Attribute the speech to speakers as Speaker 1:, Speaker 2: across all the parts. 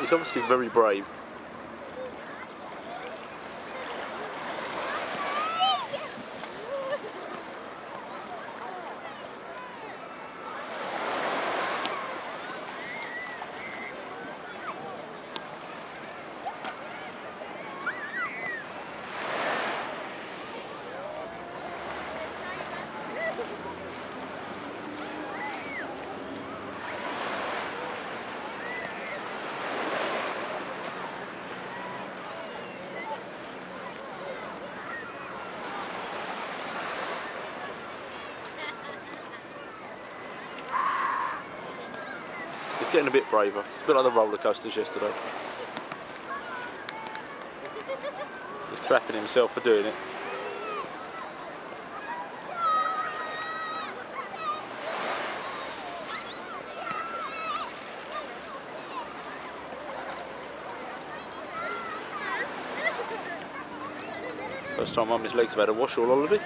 Speaker 1: He's obviously very brave. He's getting a bit braver. It's a bit like the roller coasters yesterday. He's crapping himself for doing it. First time Mummy's legs have had a wash all holiday.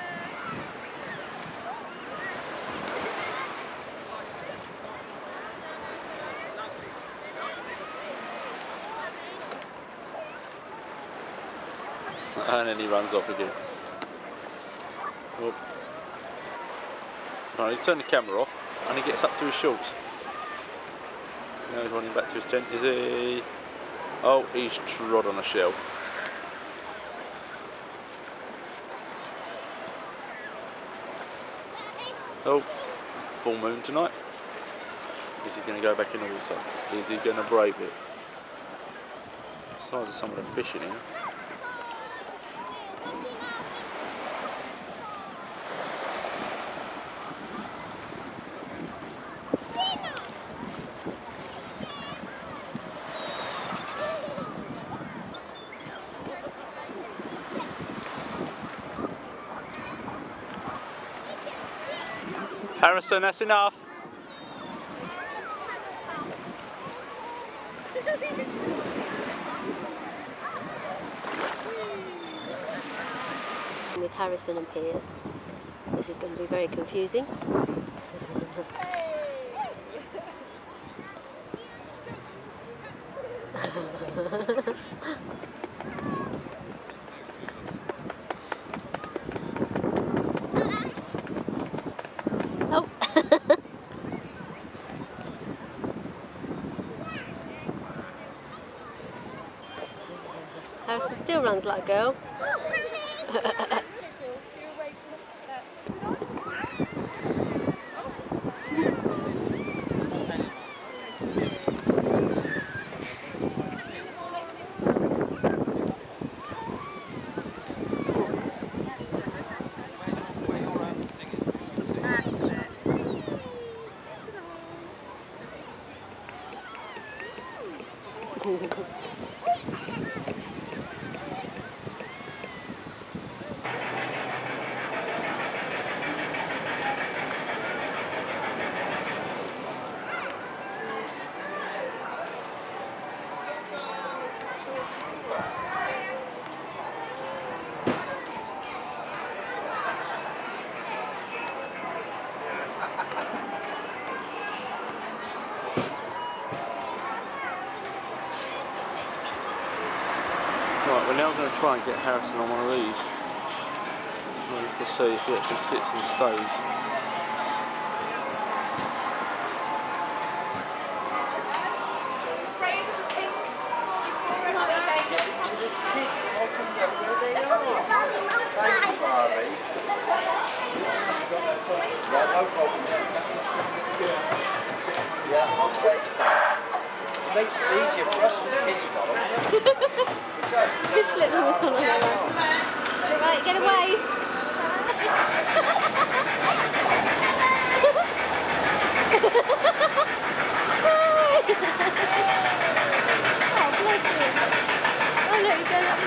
Speaker 1: And then he runs off again. Oh. Right, he turned the camera off and he gets up to his shorts. Now he's running back to his tent, is he? Oh, he's trod on a shell. Oh, full moon tonight. Is he going to go back in the water? Is he going to brave it? The size of some of the fish in here. Harrison, that's enough.
Speaker 2: With Harrison and Piers, this is going to be very confusing. Oh. Harrison still runs like a girl.
Speaker 1: Right, we're now going to try and get Harrison on one of these. We'll have to see if he actually sits and stays.
Speaker 3: Makes it easier for us and the kids to go.
Speaker 2: This little was on the right, get away. Oh, bless you. Oh, look, he's going up.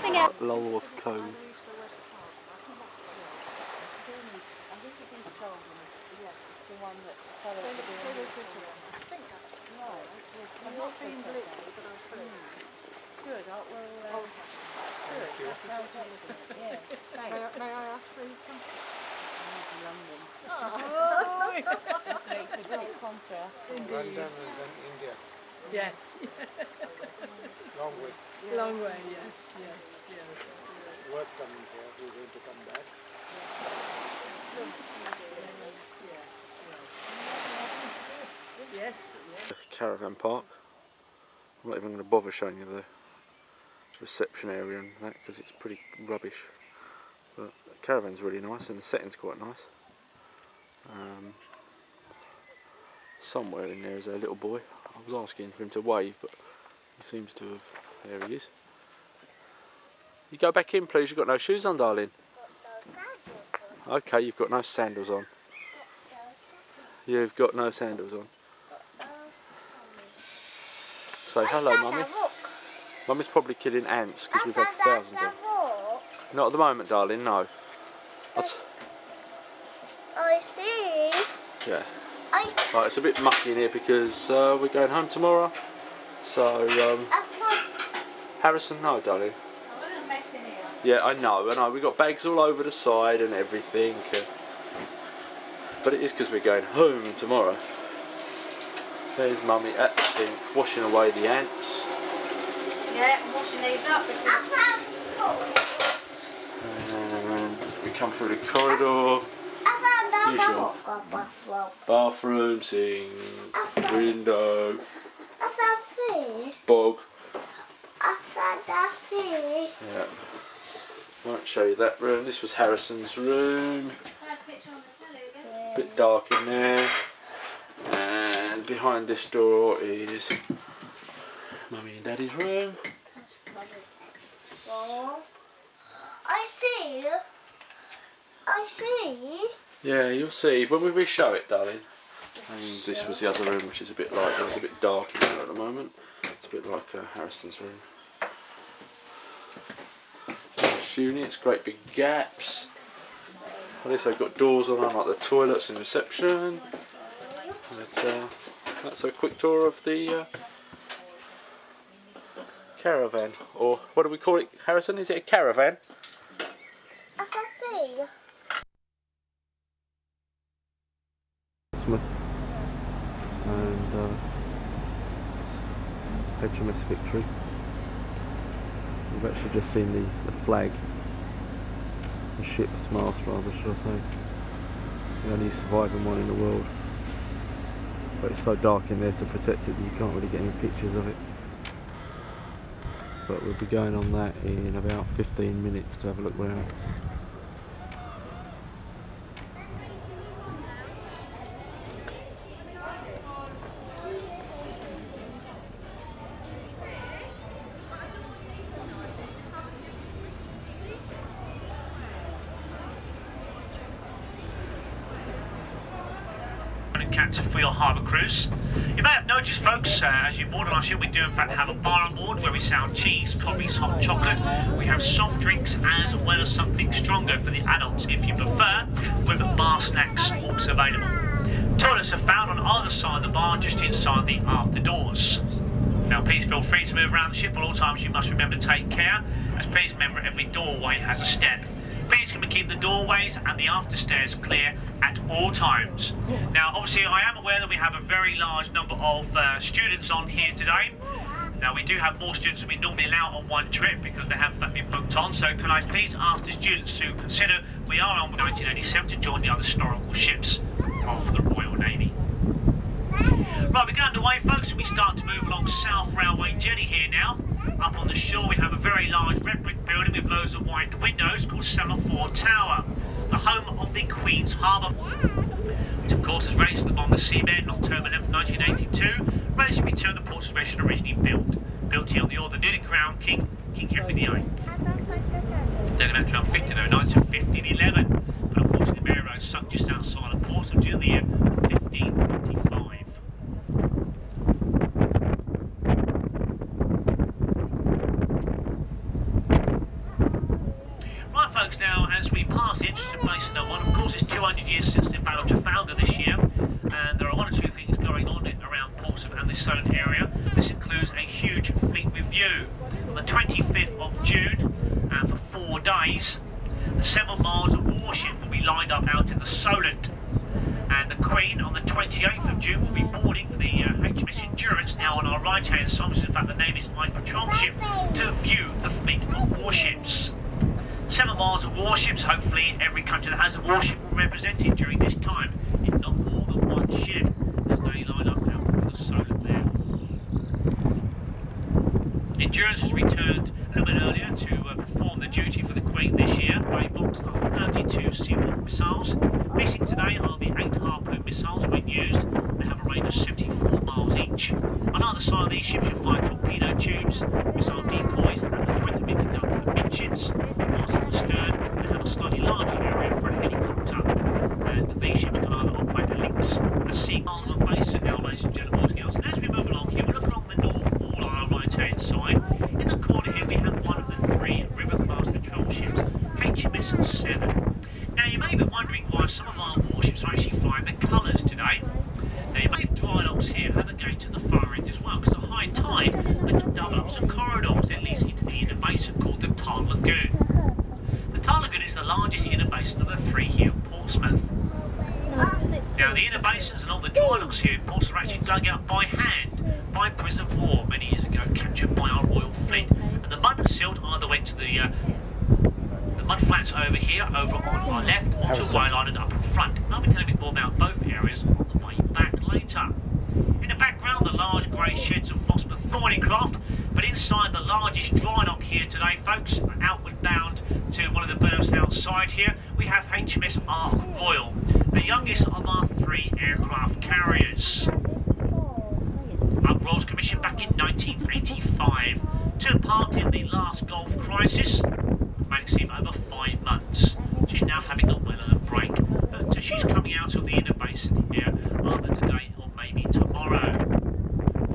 Speaker 2: nothing else.
Speaker 1: Lulworth Cove.
Speaker 4: May I ask where you come from? London and then India.
Speaker 5: Yes.
Speaker 4: Long way.
Speaker 5: Long way, yes, yes, yes.
Speaker 4: Work coming here, we're going to come back.
Speaker 5: Yes.
Speaker 1: Caravan park. I'm not even going to bother showing you the reception area and that because it's pretty rubbish. But the caravan's really nice and the setting's quite nice. Somewhere in there is a little boy. I was asking for him to wave, but he seems to have. There he is. You go back in, please. You've got no shoes on, darling. Okay, you've got no sandals on. You've got no sandals on. Say hello, Mummy. Mummy's probably killing ants because we've had thousands of. Not at the moment, darling. No.
Speaker 2: I see.
Speaker 1: Yeah. Right, it's a bit mucky in here because we're going home tomorrow. So, Harrison, no, darling.
Speaker 2: I'm a little mess in here.
Speaker 1: Yeah, I know. We've got bags all over the side and everything. But it is because we're going home tomorrow. There's Mummy at the sink, washing away the ants.
Speaker 2: Yeah, I'm washing these up because...
Speaker 1: And we come through the corridor. Usual. Bathroom, sink, window, bog. Yeah. Won't show you that room. This was Harrison's room. Bit dark in there. And behind this door is Mummy and Daddy's room.
Speaker 2: I see.
Speaker 1: Yeah, you'll see when we re-show it, darling. And this was the other room, which is a bit lighter. It's a bit dark in there at the moment. It's a bit like Harrison's room. Units, great big gaps. At least they've got doors on, unlike the toilets and reception. That's a quick tour of the caravan, or what do we call it, Harrison? Is it a caravan? Smith and HMS Victory. We've actually just seen the flag, the ship's mast rather, should I say. The only surviving one in the world. But it's so dark in there to protect it that you can't really get any pictures of it. But we'll be going on that in about 15 minutes to have a look round.
Speaker 6: For your harbour cruise. You may have noticed, folks, as you board on our ship, we do in fact have a bar on board where we sell cheese, coffees, hot chocolate. We have soft drinks as well as something stronger for the adults if you prefer, with the bar snacks also available. Toilets are found on either side of the bar, just inside the after doors. Now please feel free to move around the ship, at all times you must remember to take care, as please remember every doorway has a step. Please can we keep the doorways and the afterstairs clear at all times. Now obviously I am aware that we have a very large number of students on here today. Now we do have more students than we normally allow on one trip because they haven't been booked on, so can I please ask the students to consider we are on 1987 to join the other historical ships of the Royal Navy. Right, we're going underway, folks. We start to move along South Railway Jetty here now. Up on the shore we have a very large red brick building with loads of white windows called Semaphore Tower, the home of the Queen's Harbour, which of course was registered upon the seabed in October 11, 1982, registered to return the port's was originally built here on the order of the newly crowned King Henry VIII. Then about 1250 though, 1911, but unfortunately the Mary Rose sunk just outside the port until the year 1545. as we pass the entrance to Basin 01, of course it's 200 years since the Battle of Trafalgar this year, and there are one or two things going on around Portsmouth and the Solent area. This includes a huge fleet review. On the 25th of June, for 4 days, 7 miles of warship will be lined up out in the Solent. And the Queen on the 28th of June will be boarding the HMS Endurance, now on our right hand side, which in fact the name is my patrol ship, to view the fleet of warships. 7 miles of warships, hopefully every country that has a warship will be represented during this time, if not more than one ship, as they line up out in the Solent there. Endurance has returned a little bit earlier to perform the duty for the Queen this year. They boxed 32 Seawolf missiles. Missing today are the 8 Harpoon missiles when used. They have a range of 74 miles each. On either side of these ships you'll find torpedo tubes, missile decoys and a 20-metre gun to the midships. Whilst on the stern they have a slightly larger area for a helicopter. And these ships can either operate at links, a sea Parliament Basin now, ladies and gentlemen, boys and girls. And as we move along here, we look along the north wall on our right-hand side. In the corner here we have one of the 3 river-class patrol ships, HMS 7. Now you may be wondering why some of our warships are actually flying the colours today. Now you may have dry docks here, have a gate at the far end as well, because at high tide they can double up some corridors that leads into the inner basin called the Tar Lagoon. The Tar Lagoon is the largest inner basin of the 3 here at Portsmouth. Now the inner basins and all the dry docks here in Portsmouth are actually dug out by hand by prisoners of war many years ago, captured by our Royal Fleet. And the mud and silt either went to the mud flats over here, over on our left, or to Wayline and up in front. And I'll be telling you more about both areas on the way back later. In the background, the large grey sheds of Vosper Thornycroft, but inside the largest dry dock here today, folks, outward bound to one of the berths outside here, we have HMS Ark Royal, the youngest of our 3 aircraft carriers. Ark Royal was commissioned back in 1985, took part in the last Gulf crisis, maximum over 5 months. She's now having a well-earned break, but she's coming out of the inner basin here either today or maybe tomorrow.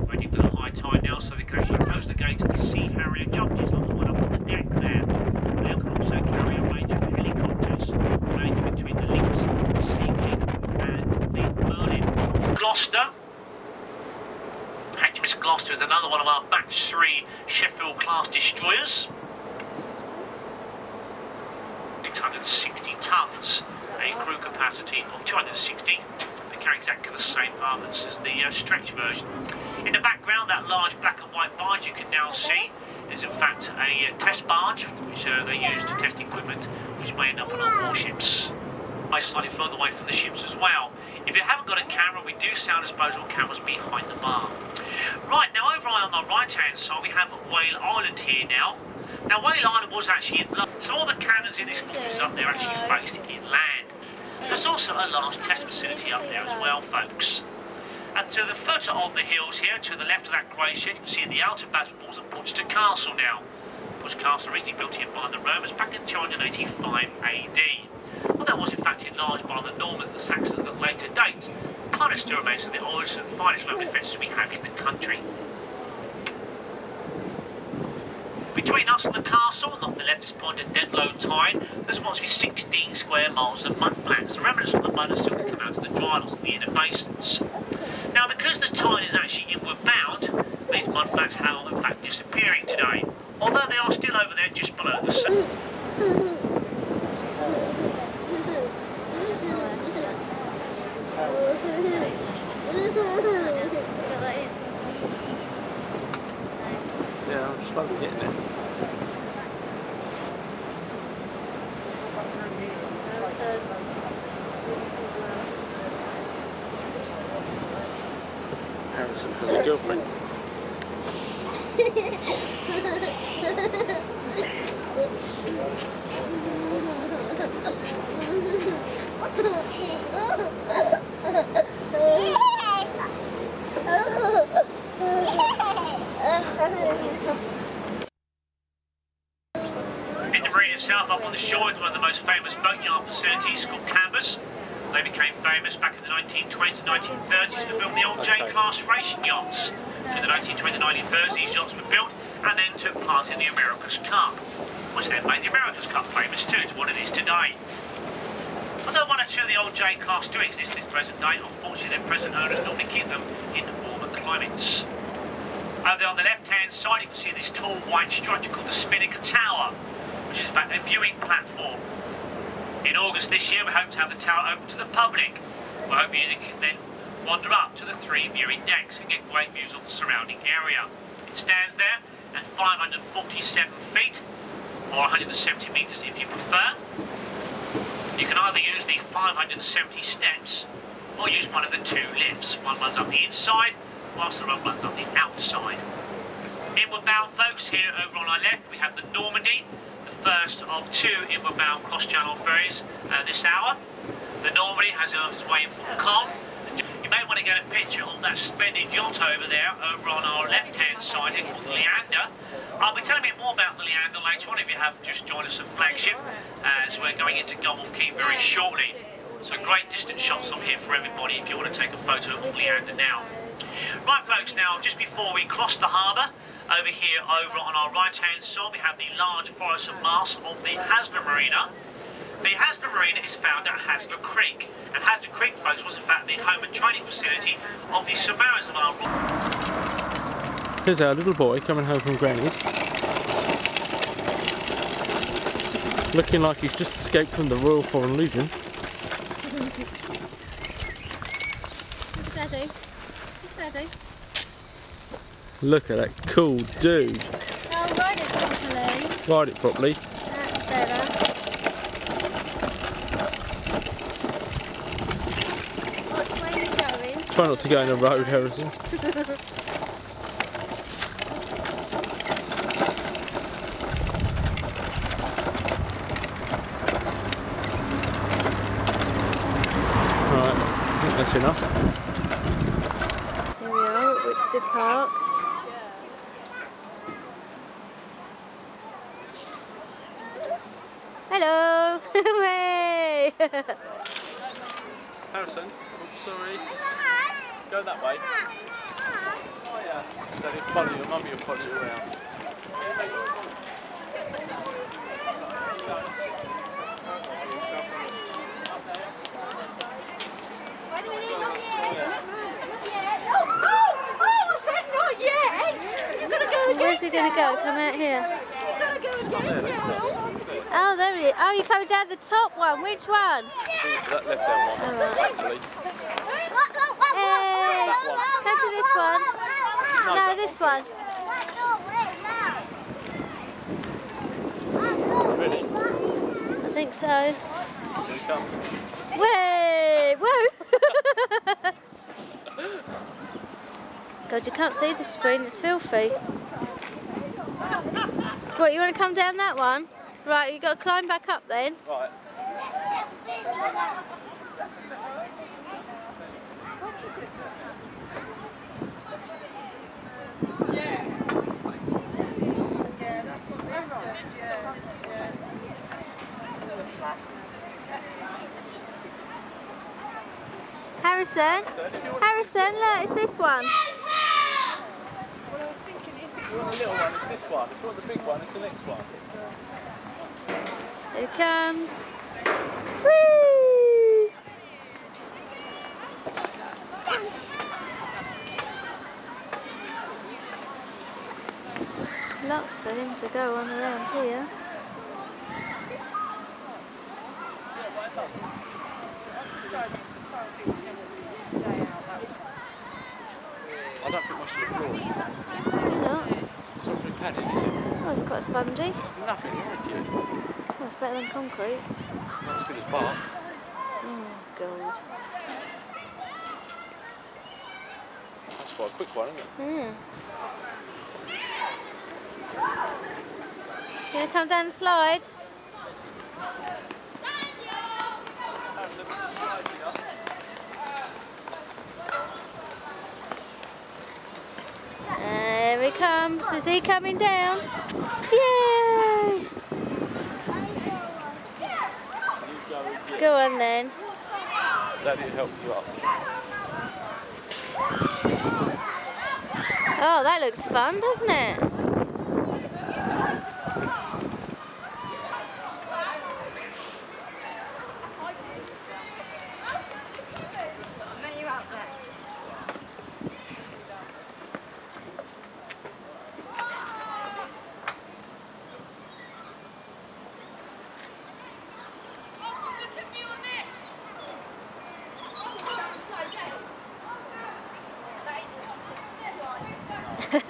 Speaker 6: Waiting for the high tide now so they can actually close the gate and Sea Harrier jumps like the one up on the deck there. They can also carry a range of helicopters ranging between the Lynx, the Sea King and the Merlin. Gloucester. HMS Gloucester is another one of our Batch 3 Sheffield class destroyers. 660 tons, a crew capacity of 260. They carry exactly the same armaments as the stretch version. In the background, that large black and white barge you can now see is in fact a test barge which they use to test equipment which may end up on our warships. Slightly further away from the ships as well. If you haven't got a camera, we do sound disposable cameras behind the bar. Right, now over on the right hand side we have Whale Island here now. Now Whale Island was actually inland, so all the cannons in this fortress up there actually faced inland. There's also a large test facility up there as well, folks. And to the foot of the hills here, to the left of that grey shed, you can see the outer battle walls of Porchester Castle now. Porchester Castle originally built here by the Romans back in 285 AD. Well, that was in fact enlarged by the Normans and Saxons at a later date. Kind of still remains of the oldest and finest Roman defences we have in the country. Between us and the castle, and off the leftist point at dead low tide, there's approximately 16 square miles of mud flats. The remnants of the mud are still to come out of the dry docks and the inner basins. Now, because the tide is actually inward bound, these mud flats are in fact disappearing today, although they are still over there just below the sea.
Speaker 1: Yeah, I'm slowly getting it. Harrison has a girlfriend.
Speaker 6: In the marine itself, up on the shore, is one of the most famous boatyard facilities called Canvas. They became famous back in the 1920s and 1930s for building the old J-class racing yachts. During the 1920s and 1930s, these yachts were built and then took part in the America's Cup. which then made the America's Cup famous too, to what it is today. Although one or two of the old J-Class do exist in present day, unfortunately their present owners normally keep them in warmer climates. Over there on the left-hand side you can see this tall white structure called the Spinnaker Tower, which is about a viewing platform. In August this year we hope to have the tower open to the public. We're hoping you can then wander up to the 3 viewing decks and get great views of the surrounding area. It stands there at 547 feet, or 170 metres if you prefer. You can either use the 570 steps or use one of the 2 lifts. One runs up the inside, whilst the other runs up the outside. Inward bound folks, here over on our left we have the Normandy, the first of 2 inward bound cross-channel ferries this hour. The Normandy has on its way in from Caen. You may want to get a picture of that splendid yacht over there, over on our left-hand side here, called the Leander. I'll be telling you more about the Leander later on if you have just joined us at Flagship, as we're going into Gulf Quay very shortly. So great distance shots on here for everybody if you want to take a photo of the Leander now. Right folks, now just before we cross the harbour, over here over on our right-hand side we have the large forest of masts of the Haslar Marina. The Haslar Marina is found at Haslar Creek, and Haslar Creek, folks, was in fact the home and training facility of the Samaras of our...
Speaker 1: Here's our little boy coming home from Granny's. Looking like he's just escaped from the Royal Foreign Legion.
Speaker 2: Daddy. Daddy.
Speaker 1: Look at that cool dude.
Speaker 2: Oh, ride it properly.
Speaker 1: Ride it properly.
Speaker 2: That's better. Which way are you going?
Speaker 1: Try not to go in the road, Harrison. Right, I think that's enough.
Speaker 2: Here we are at Wickstead Park. Hello! Way!
Speaker 1: Harrison, oops, sorry. Go that way. Oh yeah. Daddy will follow you, Mummy will follow you around.
Speaker 2: Where's he going to go? Come out here. Oh, there he is. Oh, you're coming down the top one. Which one?
Speaker 1: That left-hand one, hopefully.
Speaker 2: Hey, come to this one. No, this one.
Speaker 1: Ready?
Speaker 2: I think so.
Speaker 1: Here he comes.
Speaker 2: Way! Whoa! God, you can't see the screen. It's filthy. What, you want to come down that one? Right, you've got to climb back up then.
Speaker 1: Right.
Speaker 2: Harrison? Harrison, look, it's this one.
Speaker 1: If you want the little one, it's this one. If you want the big one, it's the next one.
Speaker 2: Here it comes. Whee! Lots for him to go on around here.
Speaker 1: I don't think much of the floor.
Speaker 2: Maybe not.
Speaker 1: It's not very padded, is it?
Speaker 2: Oh, it's quite spongy.
Speaker 1: It's nothing like it.
Speaker 2: Oh, it's better than concrete.
Speaker 1: Not as good as bark.
Speaker 2: Oh, God.
Speaker 1: That's quite a quick one, isn't it?
Speaker 2: You gonna come down the slide? There he comes. Is he coming down? Yay! Go on then.
Speaker 1: Daddy'll help you up.
Speaker 2: Oh, that looks fun, doesn't it?
Speaker 1: Yeah,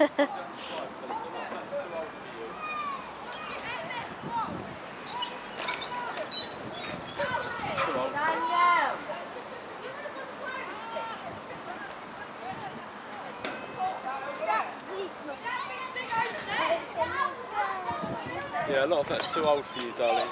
Speaker 1: a lot of that's too old for you, darling.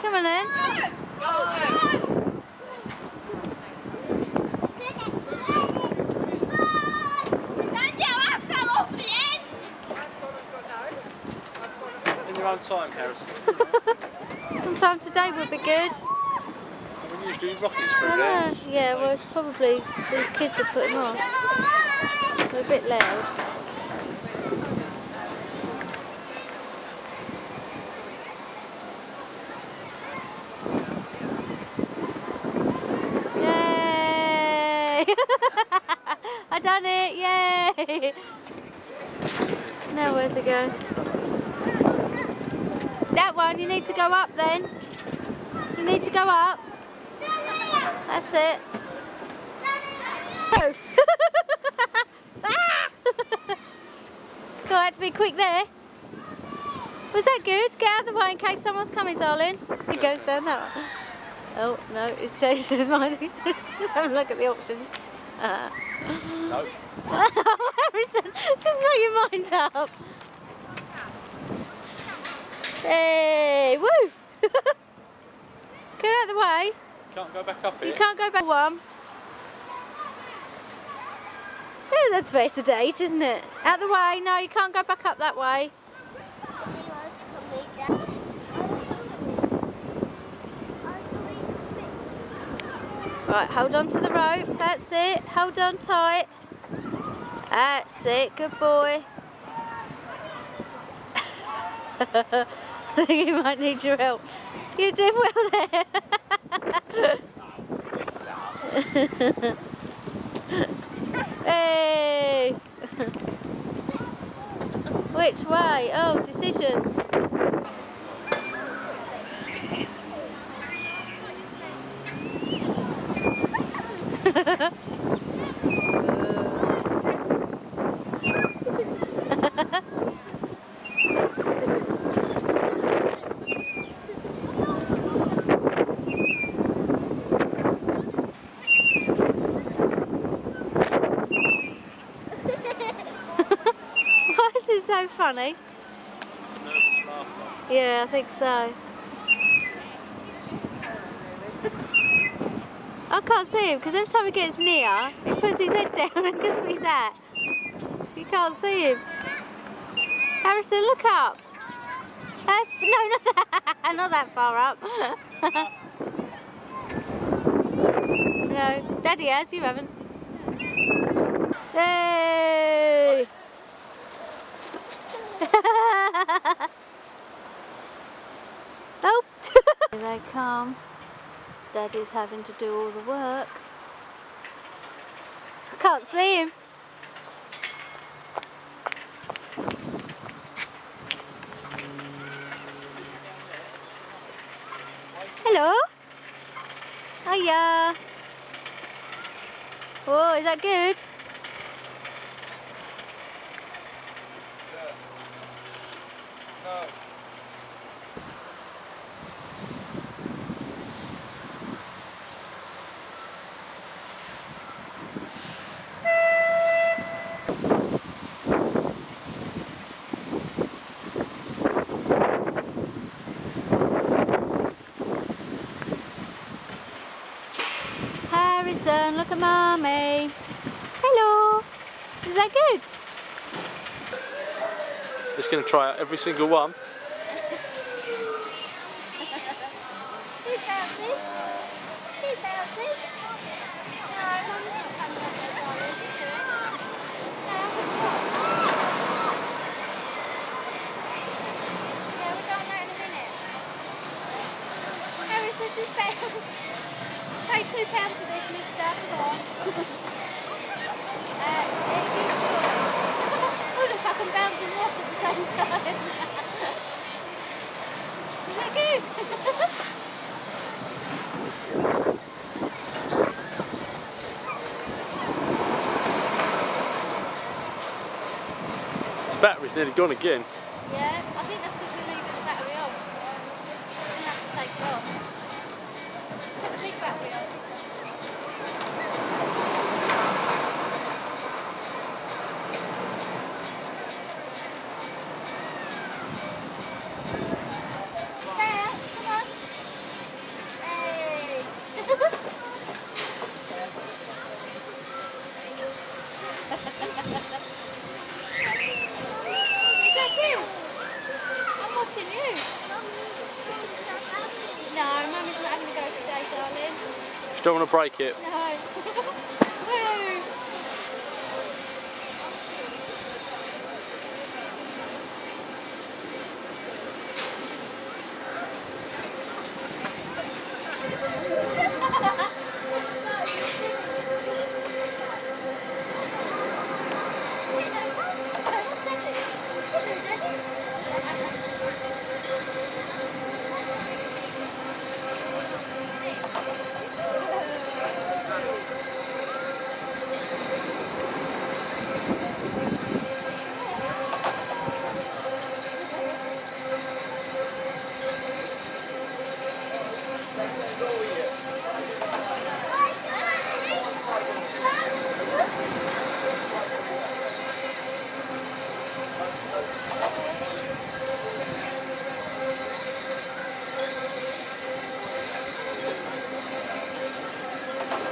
Speaker 2: Come on then.
Speaker 1: In your own time, Harrison.
Speaker 2: Sometime today would be good.
Speaker 1: We usually do rockets through there.
Speaker 2: Yeah, well it's probably these kids are putting on. They're a bit loud. Yay! I done it! Yay! Now where's it going? That one, you need to go up then. You need to go up. That's it. Oh. Go out to be quick there. Was that good? Get out of the way in case someone's coming, darling. He goes down that one. Oh no, he's changed his mind. Just have a look at the options.
Speaker 1: No.
Speaker 2: Harrison, just make your mind up. Hey, woo! Get out of the way.
Speaker 1: Can't go back up here.
Speaker 2: You can't go back one. Yeah, that's very sedate, isn't it? Out the way. No, you can't go back up that way. Right, hold on to the rope. That's it. Hold on tight. That's it. Good boy. I think you might need your help. You're doing well there. Hey! Which way? Oh, decisions. Why is this so funny? Yeah, I think so. I can't see him because every time he gets near, he puts his head down and gives me his hat. You can't see him. Harrison, look up. That's, no, not that, not that far up. No, Daddy has, you haven't. Hey! Oh! Here they come. Daddy's having to do all the work. I can't see him. Hello. Hiya. Oh, is that good?
Speaker 3: No.
Speaker 2: Harrison, look at Mummy. Hello. Is that good?
Speaker 1: Just going to try out every single one.
Speaker 2: £2 for this, mister. Come on. Oh look, I can bounce and wash at the same time. Is that good?
Speaker 1: His battery's nearly gone again.
Speaker 2: Yeah, I think that's because we're leaving the battery on. We're going to have to take it off. Put the big battery on. There, come on. Hey. Is that good? I'm watching you. No, Mummy's not having a go today, darling.
Speaker 1: Just don't want to break it.
Speaker 2: No. Woo!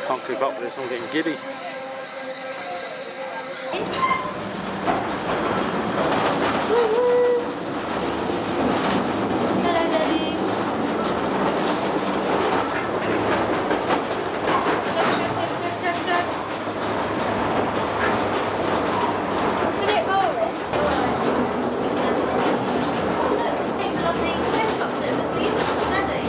Speaker 1: Can't keep up with this, I'm getting giddy.
Speaker 2: Hello, Daddy. It's a bit boring. Look, people on the helicopter just leave it on Daddy.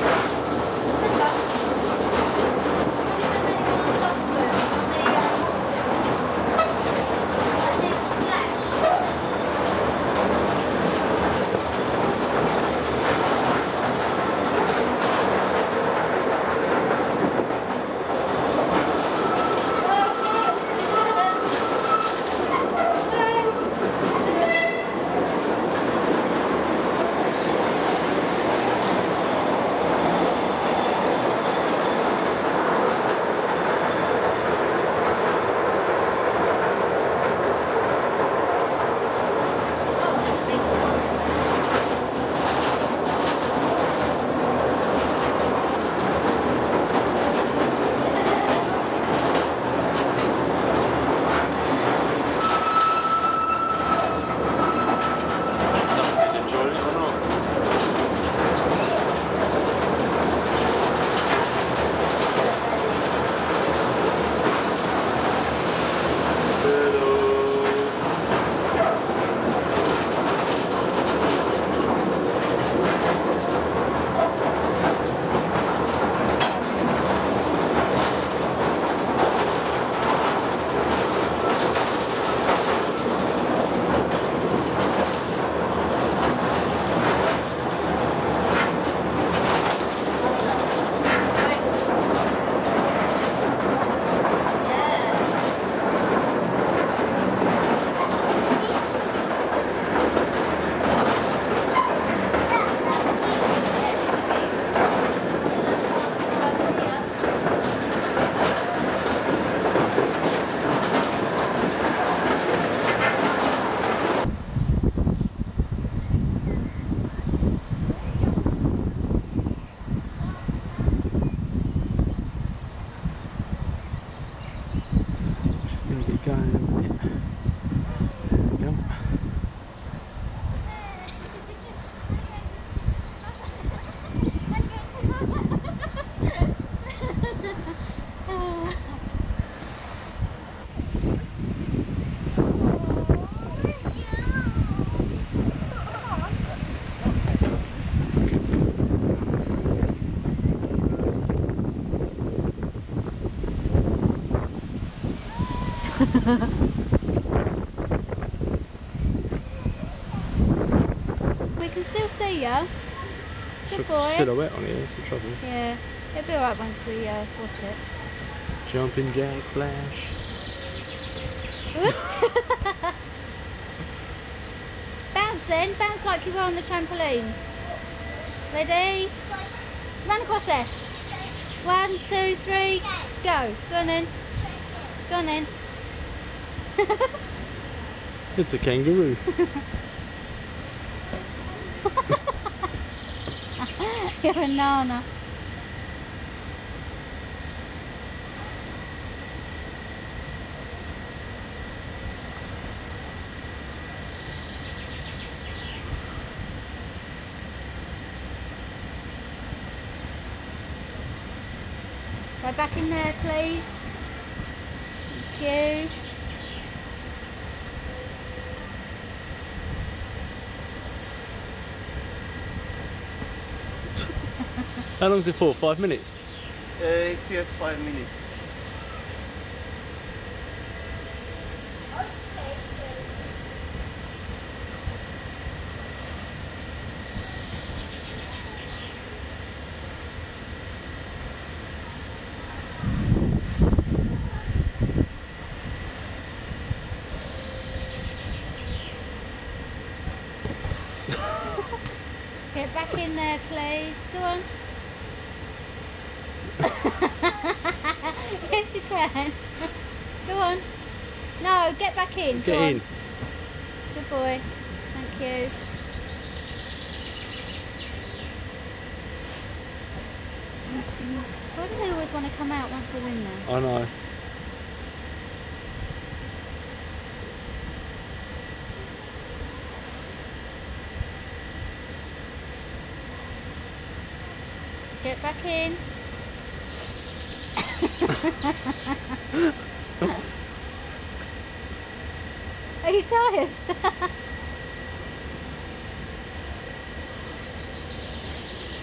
Speaker 1: Enjoying it or not? Gonna get going in a minute. There we go.
Speaker 2: We can still see you. Good boy.
Speaker 1: Silhouette on it, that's the trouble.
Speaker 2: Yeah, it'll be alright once we watch it.
Speaker 1: Jumping Jack Flash.
Speaker 2: Bounce then, bounce like you were on the trampolines. Ready? Run across there. 1, 2, 3, go. Go on then. Go on then.
Speaker 1: It's a kangaroo.
Speaker 2: You're a nana. Go back in there, please. Thank you.
Speaker 1: How long is it for? 5 minutes?
Speaker 3: It's just 5 minutes.
Speaker 2: Get back in there, please. Go on. Yes, you can. Go on. No, get back in.
Speaker 1: Get
Speaker 2: Go
Speaker 1: in.
Speaker 2: On. Good boy. Thank you. Why do they always want to come out once they're in there?
Speaker 1: I know.
Speaker 2: Get back in. Are you tired?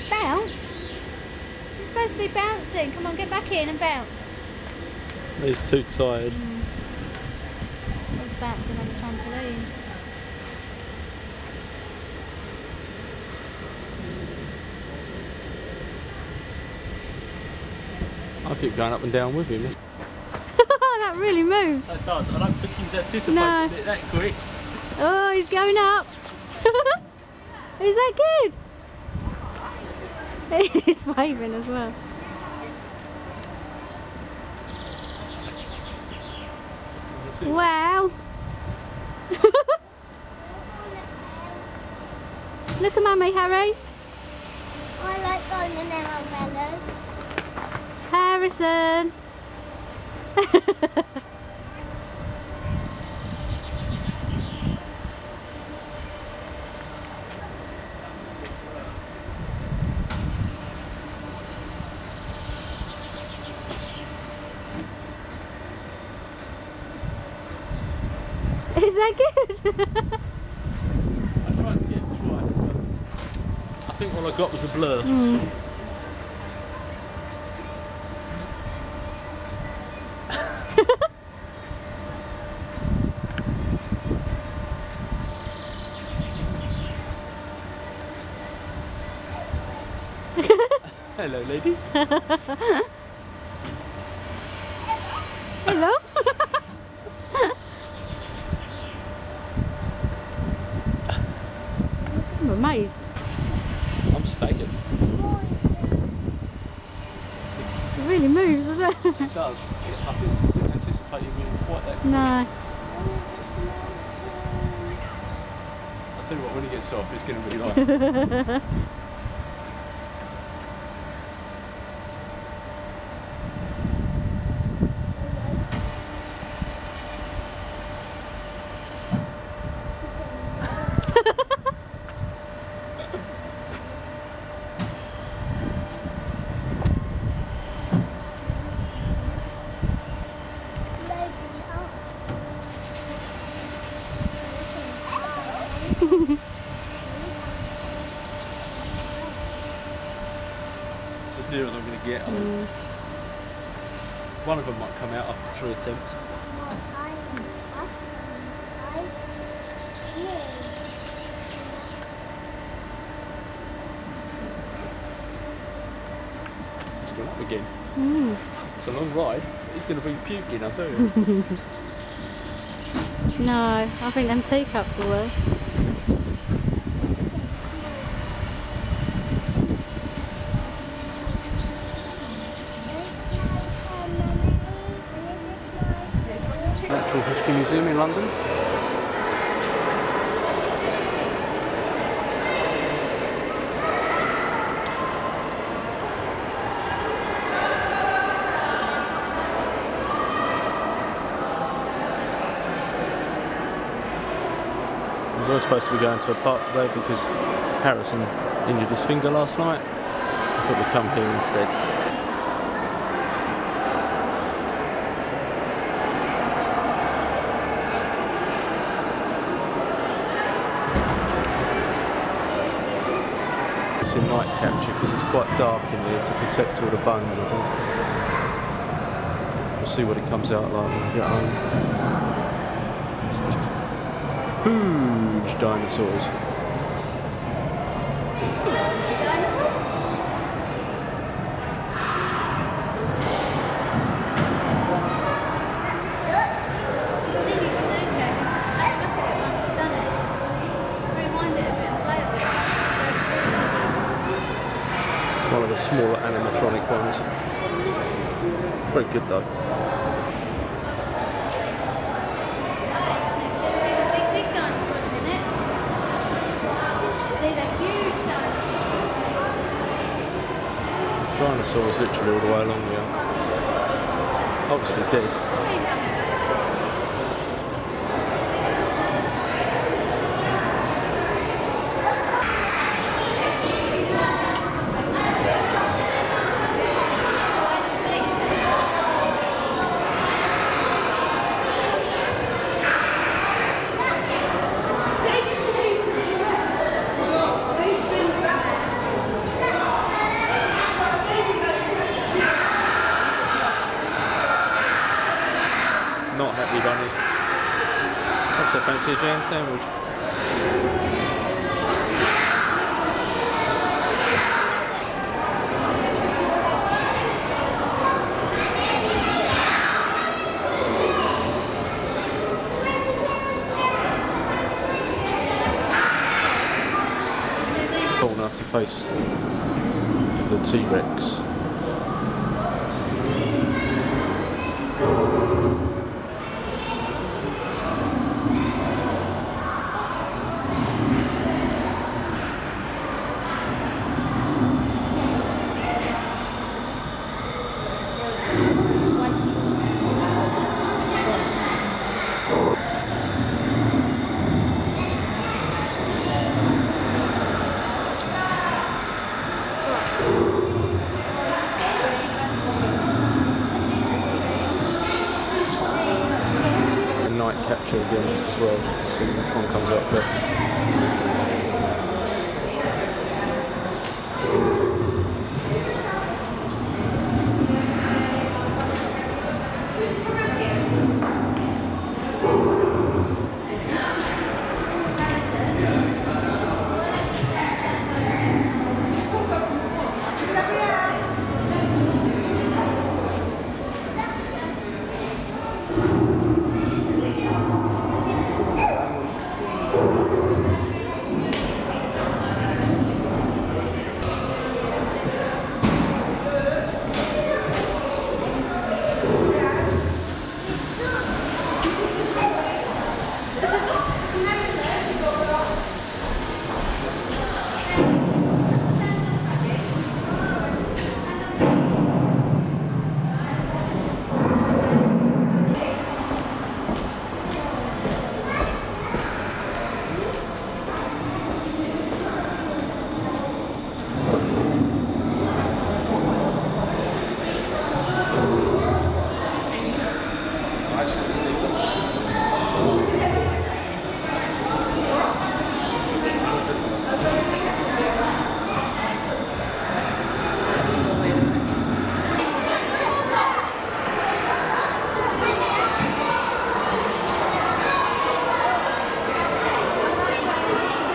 Speaker 2: Bounce? You're supposed to be bouncing. Come on, get back in and bounce.
Speaker 1: He's too tired.
Speaker 2: I was bouncing on the trampoline.
Speaker 1: I keep going up and down with him.
Speaker 2: That really moves.
Speaker 1: That does. I don't think he's anticipating
Speaker 2: No.
Speaker 1: it that quick.
Speaker 2: Oh, he's going up. Is that good? He's waving as well. Wow. Look at Mummy, Harry.
Speaker 7: I like going in there on mellow.
Speaker 2: Harrison. Is that good?
Speaker 1: I tried to get it twice, but I think all I got was a blur. Hello, lady.
Speaker 2: Hello? I'm amazed.
Speaker 1: I'm staggered.
Speaker 2: It really moves as well.
Speaker 1: It does. I didn't anticipate it being quite that quick.
Speaker 2: No.
Speaker 1: I'll tell you what, when he gets off, it's going to be like... It's as near as I'm going to get. I mean. One of them might come out after 3 attempts. again.
Speaker 2: Mm.
Speaker 1: It's a long ride. He's going to be puking, I tell you.
Speaker 2: No, I think them teacups are worse.
Speaker 1: Natural History Museum in London. We were supposed to be going to a park today because Harrison injured his finger last night. I thought we'd come here instead. It's in night capture because it's quite dark in here to protect all the bones, I think. We'll see what it comes out like when we get home. It's just huge dinosaurs. It's one of the smaller animatronic ones. Very good though. Dinosaurs literally all the way along here. Obviously dead. Not happy runners. Perhaps I fancy a jam sandwich. Corner to face the T-Rex. Night capture again just as well, just to see which one comes up best.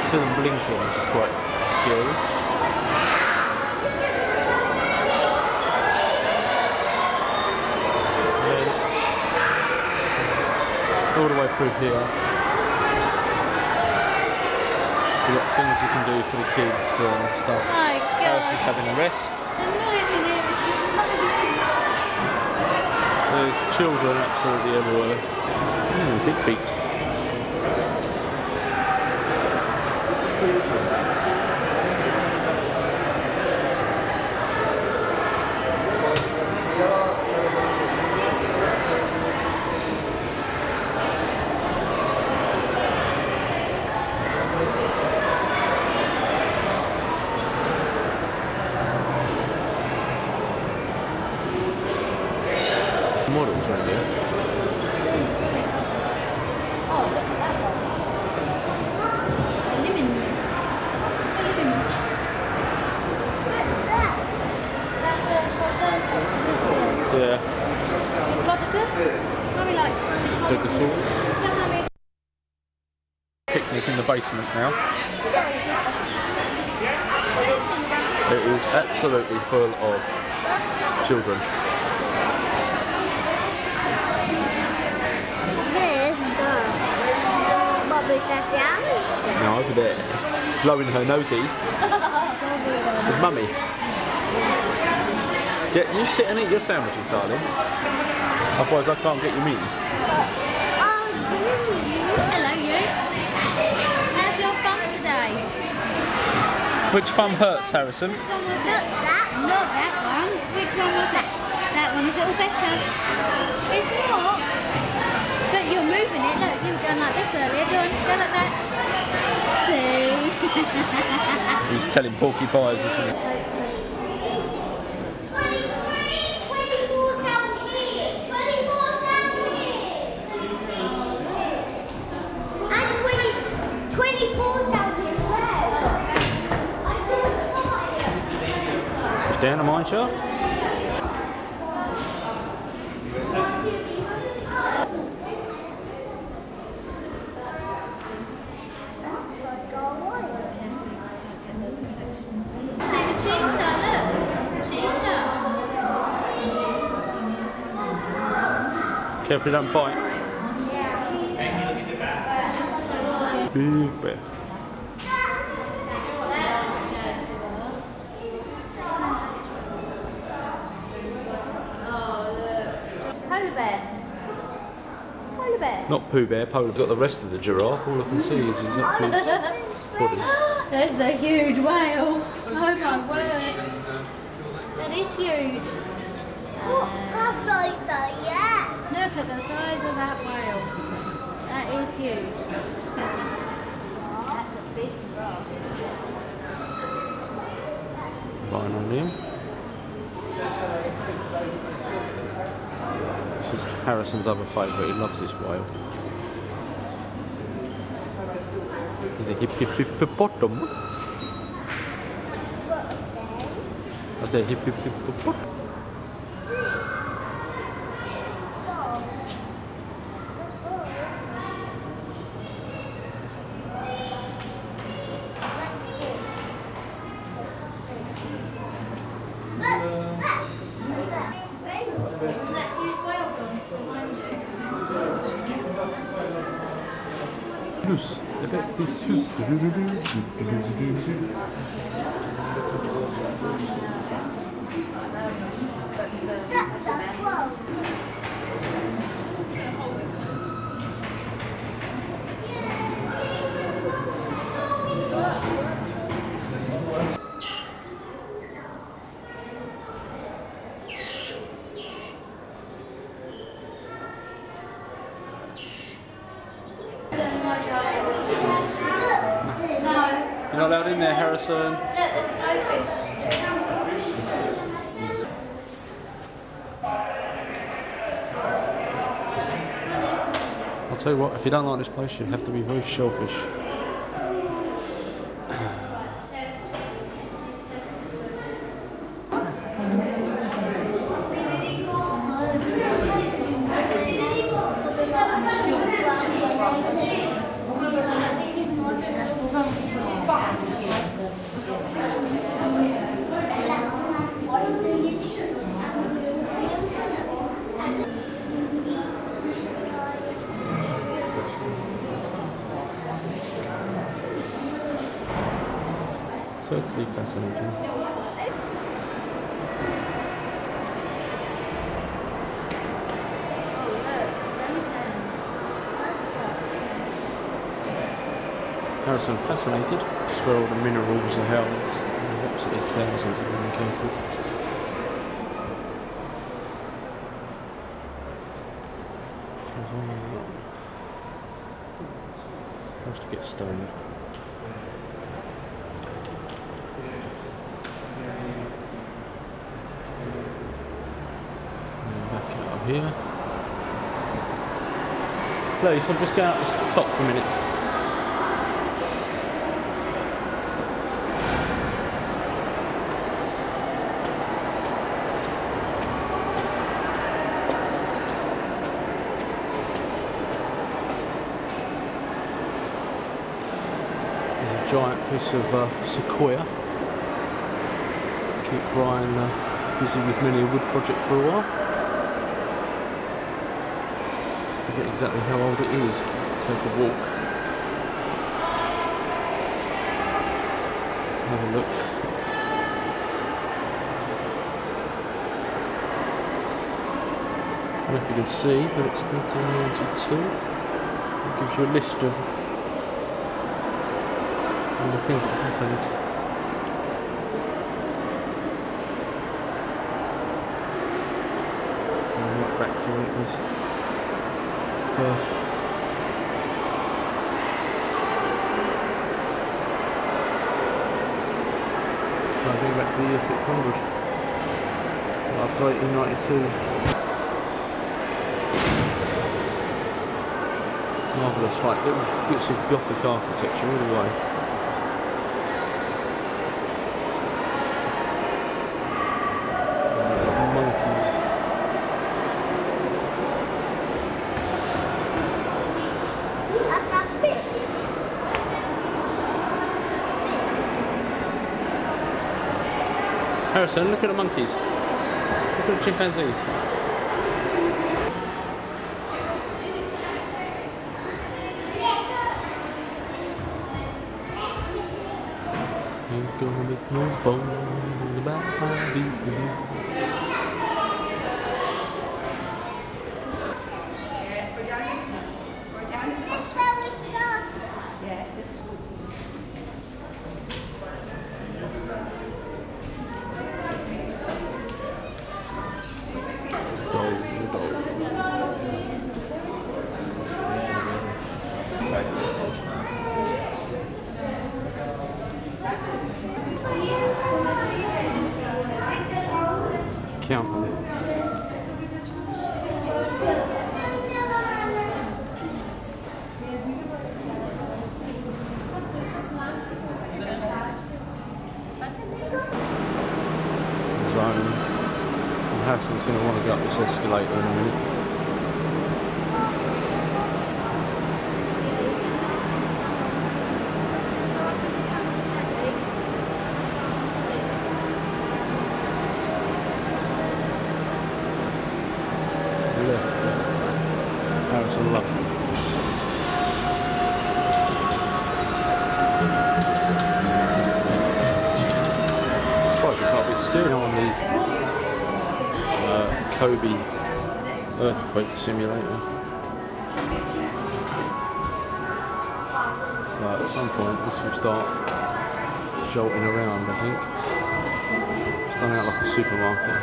Speaker 1: See them blinking, which is quite scary. all the way through here. You've got things you can do for the kids and stuff.
Speaker 2: Oh my God.
Speaker 1: Harrison's having a rest.
Speaker 2: The noise in here is just amazing.
Speaker 1: There's children absolutely everywhere. Big feet. Models right there.
Speaker 2: Oh, look at that one. A Limitless. A Limitless.
Speaker 7: What's that?
Speaker 2: That's the Triceratops, isn't it?
Speaker 1: Yeah.
Speaker 2: Diplodocus? Mummy likes
Speaker 1: Stegosaurus.
Speaker 2: Tell Mummy.
Speaker 1: Picnic in the basement now. It is absolutely full of children.
Speaker 7: This, Bobby Tatiana.
Speaker 1: Now over there, blowing her nosy, is Mummy. You sit and eat your sandwiches, darling. Otherwise I can't get you meat.
Speaker 2: Hello, you. How's your thumb today?
Speaker 1: Which thumb hurts, Harrison?
Speaker 2: Which one was it? Not that one. Which one was it? That one. Is it all better? It's not. But you're moving it. Look, you were going like this earlier. Go on, go like that. See?
Speaker 1: He's telling porcupines, isn't he?
Speaker 7: 24's down here. 24's down here. And 24's down here. Where? I saw the sign.
Speaker 1: It's down a mine shaft.
Speaker 2: See the cheetah, look. Cheetah.
Speaker 1: Careful you don't bite. Big bear.
Speaker 2: Polar bear. Polar bear.
Speaker 1: Not Pooh Bear, Polar. Got the rest of the giraffe. All I can see is he's up to his body.
Speaker 2: There's the huge whale. Oh my word. That is huge.
Speaker 7: Oh, that's right, yeah.
Speaker 2: Look at the size of that whale. That is huge. That's a big giraffe, isn't it?
Speaker 1: Lying on him. This is Harrison's other favourite. He loves this whale. He's a hippopotamus. I said hippopotamus. You're not allowed in there, Harrison.
Speaker 2: Look, there's a blowfish.
Speaker 1: I'll tell you what, if you don't like this place, you have to be very shellfish. Totally fascinating. Harrison fascinated. Just where all the minerals are held. There's absolutely thousands of them in cases. Supposed to get stoned. And back out of here. Please, I'm just going out the top for a minute. Giant piece of sequoia. Keep Brian busy with many a wood project for a while. Forget exactly how old it is. Let's take a walk. Have a look. I don't know if you can see, but it's 1892. It gives you a list of all the things that happened. And right back to when it was first. So I think back to the year 600. After 1892. Marvellous, like little bits of Gothic architecture all the way. Harrison, look at the monkeys. Look at the chimpanzees. Ain't gonna make no bones about my beef with you.
Speaker 7: That's where we started.
Speaker 1: Count them. Zone. And Harrison's going to want to go up this escalator in a minute. Harrison loves it. Surprised it's not a bit scary on the Kobe earthquake simulator. So at some point this will start jolting around, I think. It's done out like a supermarket.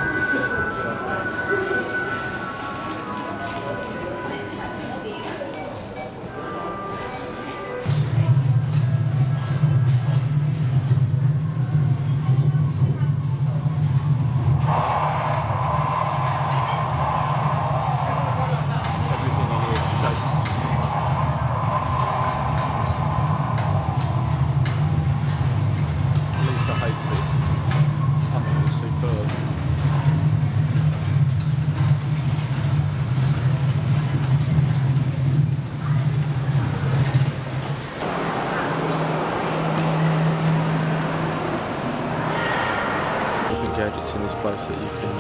Speaker 1: Gadgets in this place that you can,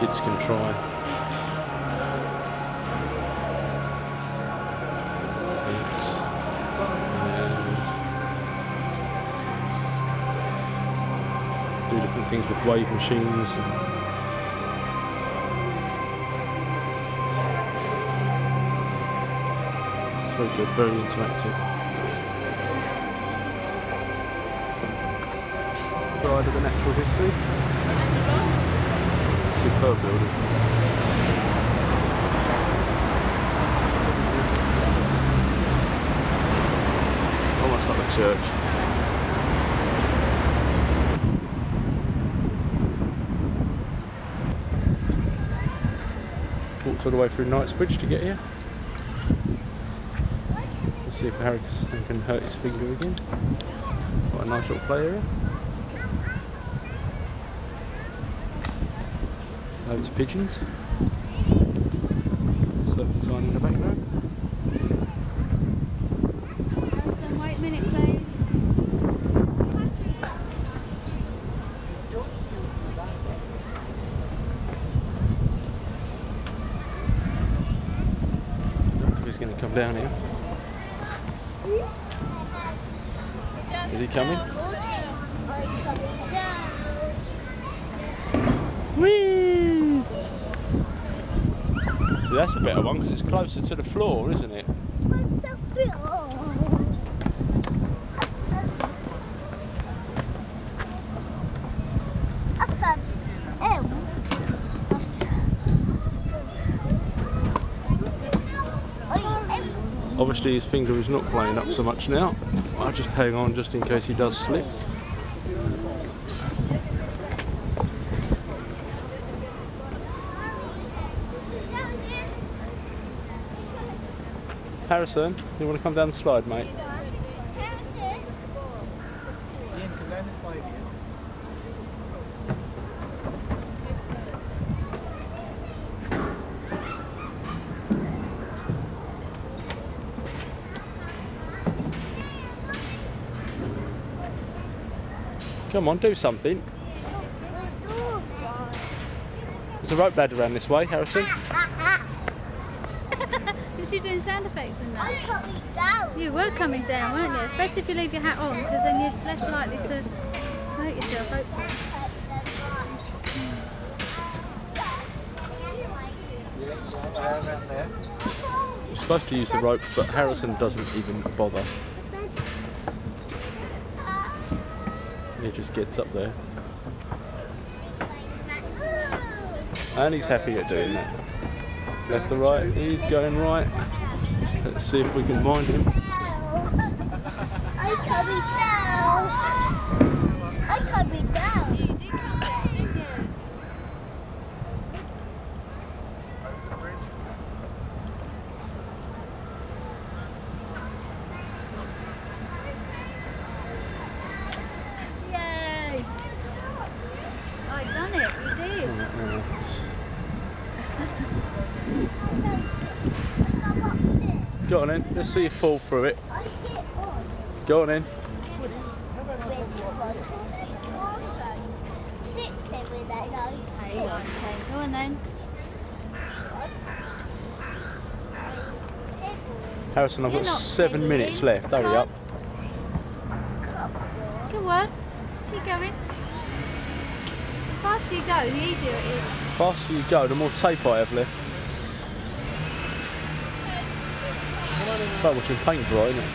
Speaker 1: kids can try. And different things with wave machines. It's very good, very interactive. Side of the natural history. Superb building. Almost like a church. Walked all the way through Knightsbridge to get here. Let's see if Harrison can hurt his finger again. Got a nice little play area. Loads of pigeons. Serpentine in the background.
Speaker 2: Wait a minute, please.
Speaker 1: He's going to come down here. Is he coming? Whee! So that's a better one because it's closer to the floor, isn't it? Obviously his finger is not playing up so much now. I'll just hang on just in case he does slip. Harrison, you want to come down the slide, mate? Come on, do something. There's a rope ladder around this way, Harrison.
Speaker 2: Was you doing sound effects in
Speaker 7: I'm
Speaker 2: that?
Speaker 7: coming down.
Speaker 2: You were coming down, weren't you? It's best if you leave your hat on because then you're less likely to hurt yourself, hopefully.
Speaker 1: You're supposed to use the rope, but Harrison doesn't even bother. He just gets up there. And he's happy at doing that. Left or right? He's going right. Let's see if we can find him.
Speaker 7: I'm coming down. I'm coming down.
Speaker 2: You did come down, didn't you? Yay! I've done it, you did.
Speaker 1: Go on in, let's see you fall through it.
Speaker 7: I get on.
Speaker 1: Go on in.
Speaker 7: 1, 2, 3, 4, 6, 7, 8, 9, 10.
Speaker 2: Go on then.
Speaker 1: Harrison, I've
Speaker 2: You're
Speaker 1: got
Speaker 2: not
Speaker 1: 7 minutes left. Hurry up.
Speaker 2: Good work. Keep going. The faster you go, the easier it is.
Speaker 1: The faster you go, the more tape I have left. It's like watching paint dry, isn't it?